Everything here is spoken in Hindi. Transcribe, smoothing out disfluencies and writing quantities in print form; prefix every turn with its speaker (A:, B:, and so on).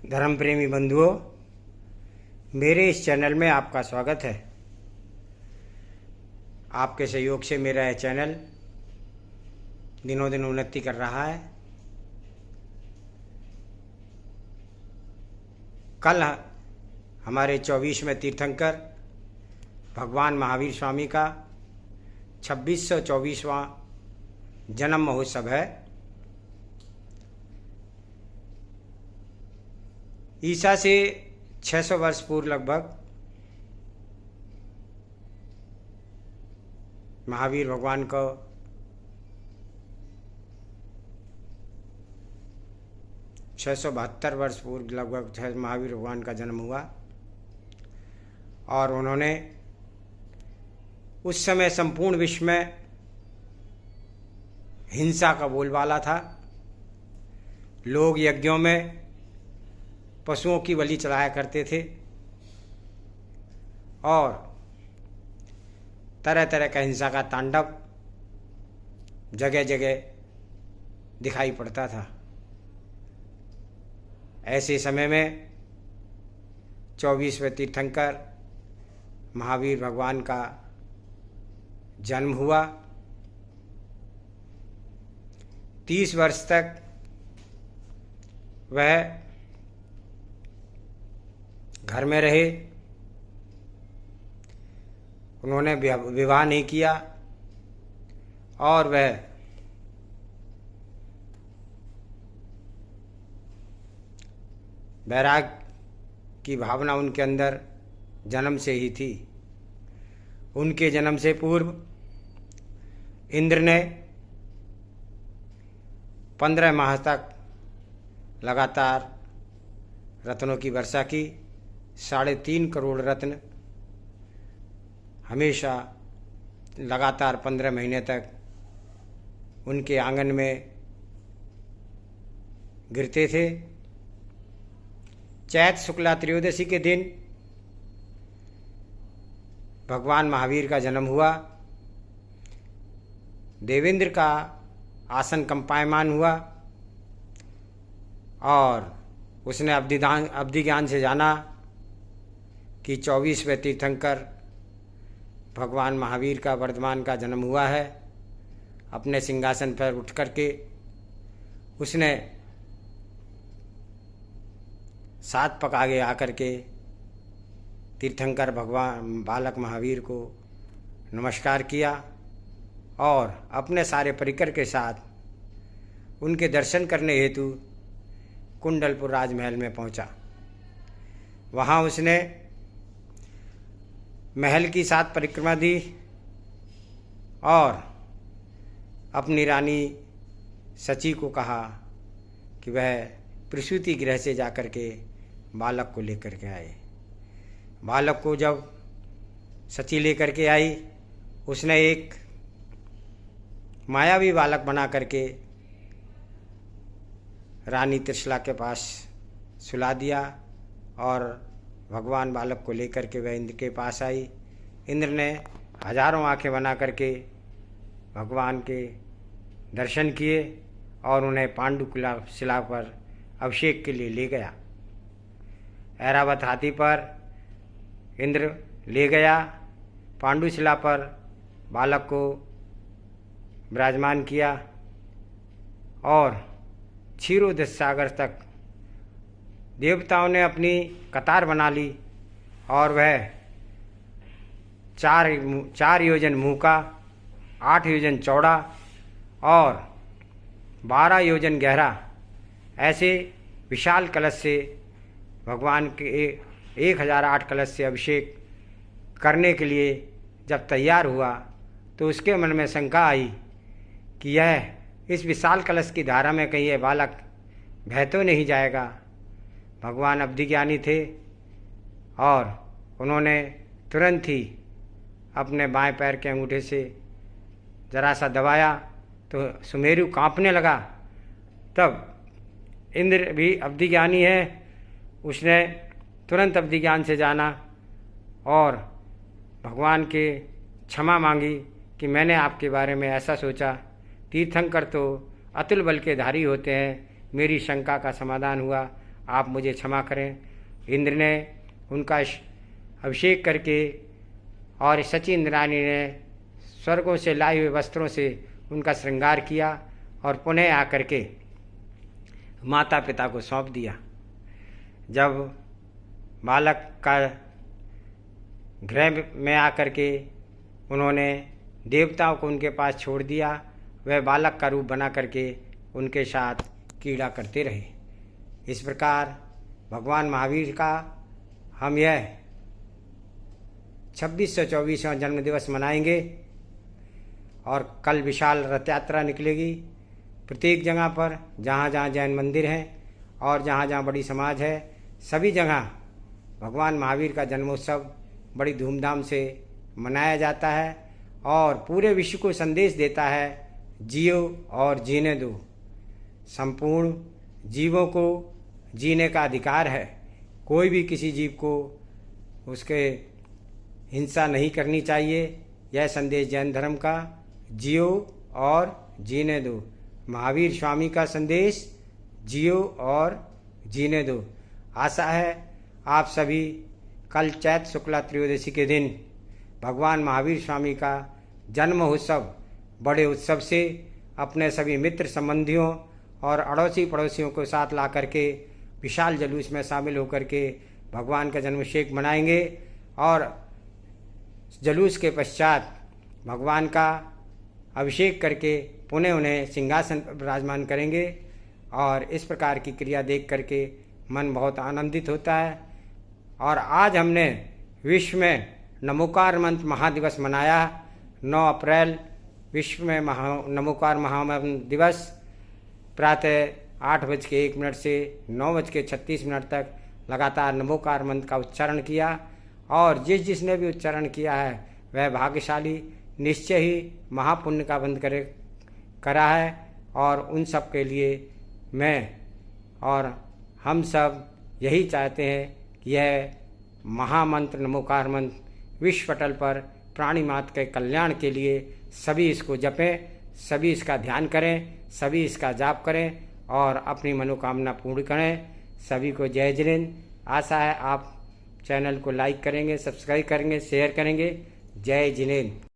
A: धर्म प्रेमी बंधुओं, मेरे इस चैनल में आपका स्वागत है। आपके सहयोग से मेरा यह चैनल दिनों दिन उन्नति कर रहा है। कल हमारे 24वें तीर्थंकर भगवान महावीर स्वामी का 2624वां जन्म महोत्सव है। ईसा से 600 वर्ष पूर्व लगभग महावीर भगवान को 672 वर्ष पूर्व लगभग महावीर भगवान का जन्म हुआ और उन्होंने उस समय संपूर्ण विश्व में हिंसा का बोलबाला था। लोग यज्ञों में पशुओं की बलि चढ़ाया करते थे और तरह तरह का हिंसा का तांडव जगह जगह दिखाई पड़ता था। ऐसे समय में 24वें तीर्थंकर महावीर भगवान का जन्म हुआ। 30 वर्ष तक वह घर में रहे। उन्होंने विवाह नहीं किया और वह वैराग की भावना उनके अंदर जन्म से ही थी। उनके जन्म से पूर्व इंद्र ने 15 माह तक लगातार रत्नों की वर्षा की। 3.5 करोड़ रत्न हमेशा लगातार 15 महीने तक उनके आंगन में गिरते थे। चैत शुक्ला त्रयोदशी के दिन भगवान महावीर का जन्म हुआ। देवेंद्र का आसन कंपायमान हुआ और उसने अवधि ज्ञान से जाना कि 24वें तीर्थंकर भगवान महावीर का वर्धमान का जन्म हुआ है। अपने सिंहासन पर उठ करके उसने 7 पग आगे आकर के तीर्थंकर भगवान बालक महावीर को नमस्कार किया और अपने सारे परिकर के साथ उनके दर्शन करने हेतु कुंडलपुर राजमहल में पहुंचा। वहां उसने महल की 7 परिक्रमा दी और अपनी रानी सची को कहा कि वह प्रसूति गृह से जाकर के बालक को लेकर के आए। बालक को जब सची लेकर के आई, उसने एक मायावी बालक बना करके रानी त्रिशला के पास सुला दिया और भगवान बालक को लेकर के वह इंद्र के पास आई। इंद्र ने हजारों आंखें बना करके भगवान के दर्शन किए और उन्हें पांडुकुला शिला पर अभिषेक के लिए ले गया। ऐरावत हाथी पर इंद्र ले गया। पांडुशिला पर बालक को विराजमान किया और क्षीरोद सागर तक देवताओं ने अपनी कतार बना ली और वह 4 योजन मुँह का, 8 योजन चौड़ा और 12 योजन गहरा ऐसे विशाल कलश से भगवान के 1008 कलश से अभिषेक करने के लिए जब तैयार हुआ तो उसके मन में शंका आई कि यह इस विशाल कलश की धारा में कहीं यह बालक बह तो नहीं जाएगा। भगवान अवधि ज्ञानी थे और उन्होंने तुरंत ही अपने बाएं पैर के अंगूठे से जरा सा दबाया तो सुमेरु कांपने लगा। तब इंद्र भी अवधि ज्ञानी है, उसने तुरंत अवधि ज्ञान से जाना और भगवान के क्षमा मांगी कि मैंने आपके बारे में ऐसा सोचा। तीर्थंकर तो अतुल बल के धारी होते हैं। मेरी शंका का समाधान हुआ आप मुझे क्षमा करें। इंद्र ने उनका अभिषेक करके और सची इंद्राणी ने स्वर्गों से लाए हुए वस्त्रों से उनका श्रृंगार किया और पुनः आकर के माता पिता को सौंप दिया। जब बालक का गृह में आकर के उन्होंने देवताओं को उनके पास छोड़ दिया, वह बालक का रूप बना करके उनके साथ क्रीड़ा करते रहे। इस प्रकार भगवान महावीर का हम यह 2624वां जन्म दिवस मनाएंगे और कल विशाल रथ यात्रा निकलेगी। प्रत्येक जगह पर जहाँ जहाँ जैन मंदिर हैं और जहाँ जहाँ बड़ी समाज है, सभी जगह भगवान महावीर का जन्मोत्सव बड़ी धूमधाम से मनाया जाता है और पूरे विश्व को संदेश देता है, जियो और जीने दो। संपूर्ण जीवों को जीने का अधिकार है। कोई भी किसी जीव को उसके हिंसा नहीं करनी चाहिए। यह संदेश जैन धर्म का जियो और जीने दो। महावीर स्वामी का संदेश जियो और जीने दो। आशा है आप सभी कल चैत्र शुक्ला त्रयोदशी के दिन भगवान महावीर स्वामी का जन्म उत्सव बड़े उत्सव से अपने सभी मित्र संबंधियों और अड़ोसी पड़ोसियों को साथ ला करके विशाल जुलूस में शामिल होकर के भगवान का जन्मोत्सव मनाएंगे और जुलूस के पश्चात भगवान का अभिषेक करके पुनः उन्हें सिंहासन पर विराजमान करेंगे। और इस प्रकार की क्रिया देख करके मन बहुत आनंदित होता है। और आज हमने विश्व में नमोकार मंत्र महादिवस मनाया। 9 अप्रैल विश्व में नमोकार महामंत्र दिवस प्रातः 8:01 से 9:36 तक लगातार नमोकार मंत्र का उच्चारण किया और जिसने भी उच्चारण किया है वह भाग्यशाली निश्चय ही महापुण्य का बंध करा है। और उन सब के लिए मैं और हम सब यही चाहते हैं कि यह महामंत्र नमोकार मंत्र विश्व पटल पर प्राणी मात्र के कल्याण के लिए सभी इसको जपें, सभी इसका ध्यान करें, सभी इसका जाप करें और अपनी मनोकामना पूर्ण करें। सभी को जय जिनेन्द्र। आशा है आप चैनल को लाइक करेंगे, सब्सक्राइब करेंगे, शेयर करेंगे। जय जिनेन्द्र।